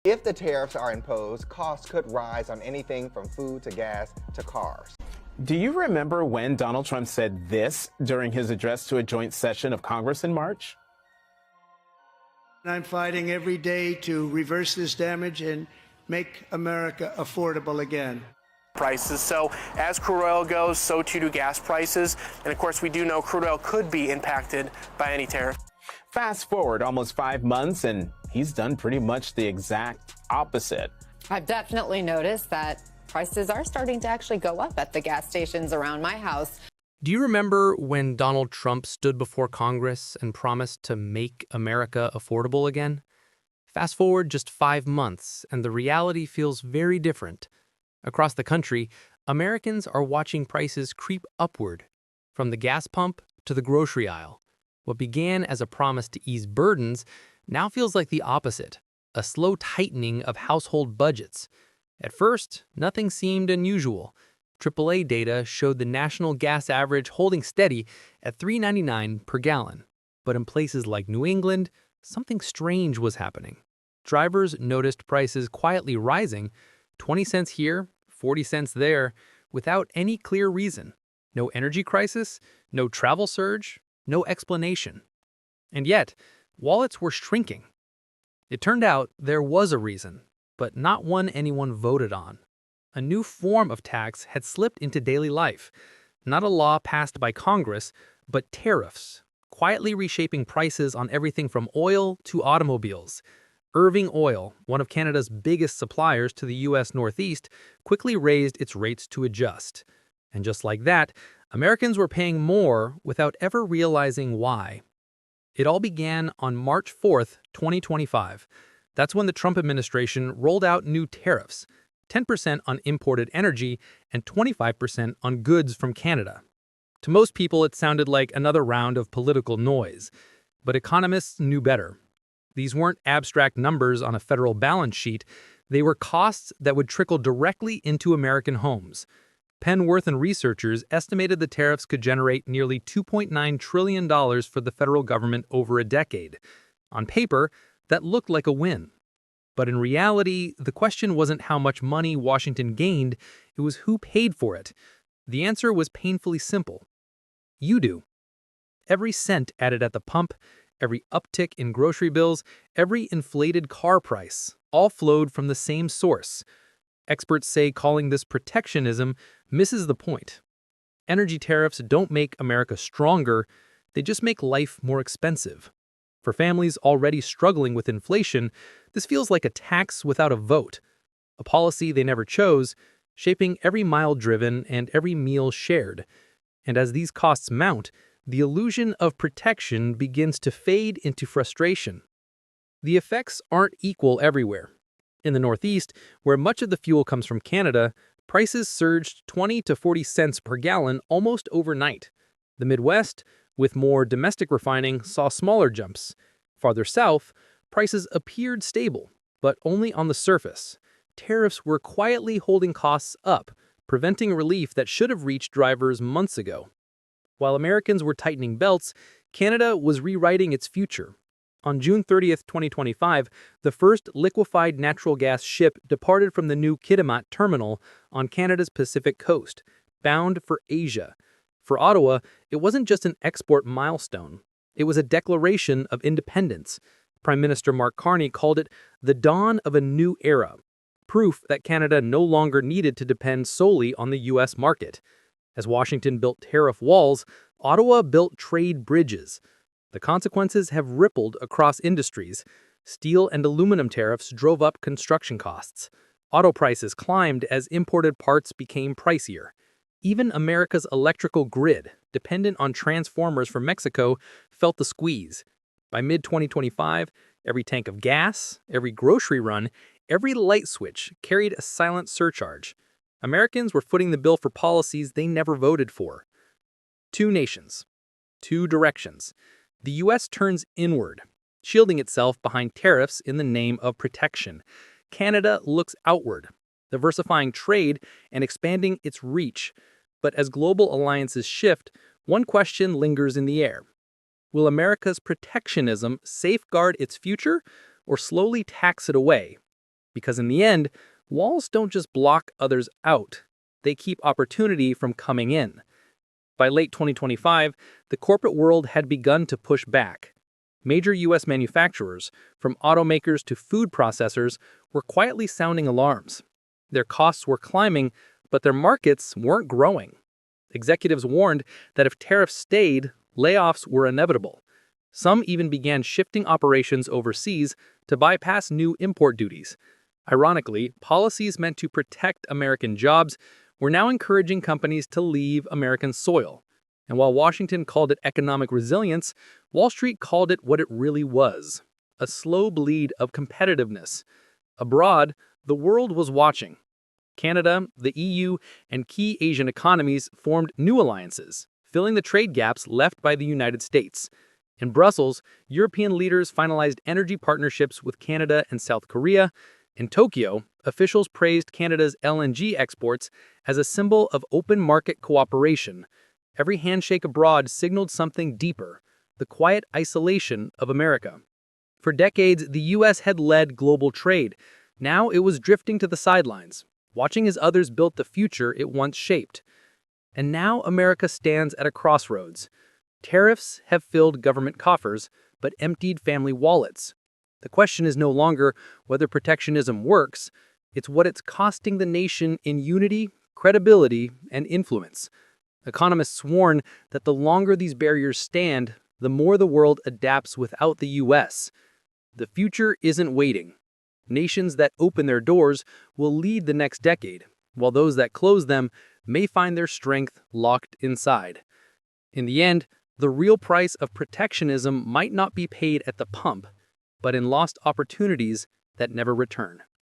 If the tariffs are imposed, costs could rise on anything from food to gas to cars. Do you remember when Donald Trump said this during his address to a joint session of Congress in March? I'm fighting every day to reverse this damage and make America affordable again. Prices. So as crude oil goes, so too do gas prices. And of course, we do know crude oil could be impacted by any tariff. Fast forward almost 5 months, and he's done pretty much the exact opposite. I've definitely noticed that prices are starting to actually go up at the gas stations around my house. Do you remember when Donald Trump stood before Congress and promised to make America affordable again? Fast forward just 5 months, and the reality feels very different. Across the country, Americans are watching prices creep upward, from the gas pump to the grocery aisle. What began as a promise to ease burdens now feels like the opposite, a slow tightening of household budgets. At first, nothing seemed unusual. AAA data showed the national gas average holding steady at $3.99 per gallon. But in places like New England, something strange was happening. Drivers noticed prices quietly rising, 20 cents here, 40 cents there, without any clear reason. No energy crisis, no travel surge, no explanation. And yet, wallets were shrinking. It turned out there was a reason, but not one anyone voted on. A new form of tax had slipped into daily life. Not a law passed by Congress, but tariffs, quietly reshaping prices on everything from oil to automobiles. Irving Oil, one of Canada's biggest suppliers to the U.S. Northeast, quickly raised its rates to adjust. And just like that, Americans were paying more without ever realizing why. It all began on March 4th, 2025. That's when the Trump administration rolled out new tariffs, 10% on imported energy and 25% on goods from Canada. To most people, it sounded like another round of political noise. But economists knew better. These weren't abstract numbers on a federal balance sheet. They were costs that would trickle directly into American homes. Penworth and researchers estimated the tariffs could generate nearly $2.9 trillion for the federal government over a decade. On paper, that looked like a win. But in reality, the question wasn't how much money Washington gained, it was who paid for it. The answer was painfully simple. You do. Every cent added at the pump, every uptick in grocery bills, every inflated car price, all flowed from the same source. Experts say calling this protectionism misses the point. Energy tariffs don't make America stronger, they just make life more expensive. For families already struggling with inflation, this feels like a tax without a vote, a policy they never chose, shaping every mile driven and every meal shared. And as these costs mount, the illusion of protection begins to fade into frustration. The effects aren't equal everywhere. In the Northeast, where much of the fuel comes from Canada, prices surged 20 to 40 cents per gallon almost overnight. The Midwest, with more domestic refining, saw smaller jumps. Farther south, prices appeared stable, but only on the surface. Tariffs were quietly holding costs up, preventing relief that should have reached drivers months ago. While Americans were tightening belts, Canada was rewriting its future. On June 30th, 2025, the first liquefied natural gas ship departed from the new Kitimat terminal on Canada's Pacific coast, bound for Asia. For Ottawa, it wasn't just an export milestone. It was a declaration of independence. Prime Minister Mark Carney called it the dawn of a new era, proof that Canada no longer needed to depend solely on the U.S. market. As Washington built tariff walls, Ottawa built trade bridges. The consequences have rippled across industries. Steel and aluminum tariffs drove up construction costs. Auto prices climbed as imported parts became pricier. Even America's electrical grid, dependent on transformers from Mexico, felt the squeeze. By mid-2025, every tank of gas, every grocery run, every light switch carried a silent surcharge. Americans were footing the bill for policies they never voted for. Two nations, two directions. The U.S. turns inward, shielding itself behind tariffs in the name of protection. Canada looks outward, diversifying trade and expanding its reach. But as global alliances shift, one question lingers in the air. Will America's protectionism safeguard its future or slowly tax it away? Because in the end, walls don't just block others out, they keep opportunity from coming in. By late 2025, the corporate world had begun to push back. Major U.S. manufacturers, from automakers to food processors, were quietly sounding alarms. Their costs were climbing, but their markets weren't growing. Executives warned that if tariffs stayed, layoffs were inevitable. Some even began shifting operations overseas to bypass new import duties. Ironically, policies meant to protect American jobs were now encouraging companies to leave American soil. And while Washington called it economic resilience, Wall Street called it what it really was: a slow bleed of competitiveness. Abroad, the world was watching. Canada, the EU, and key Asian economies formed new alliances, filling the trade gaps left by the United States. In Brussels, European leaders finalized energy partnerships with Canada and South Korea. In Tokyo, officials praised Canada's LNG exports as a symbol of open market cooperation. Every handshake abroad signaled something deeper: the quiet isolation of America. For decades, the U.S. had led global trade. Now it was drifting to the sidelines, watching as others built the future it once shaped. And now America stands at a crossroads. Tariffs have filled government coffers, but emptied family wallets. The question is no longer whether protectionism works, it's what it's costing the nation in unity, credibility, and influence. Economists warn that the longer these barriers stand, the more the world adapts without the U.S. The future isn't waiting. Nations that open their doors will lead the next decade, while those that close them may find their strength locked inside. In the end, the real price of protectionism might not be paid at the pump, but in lost opportunities that never return.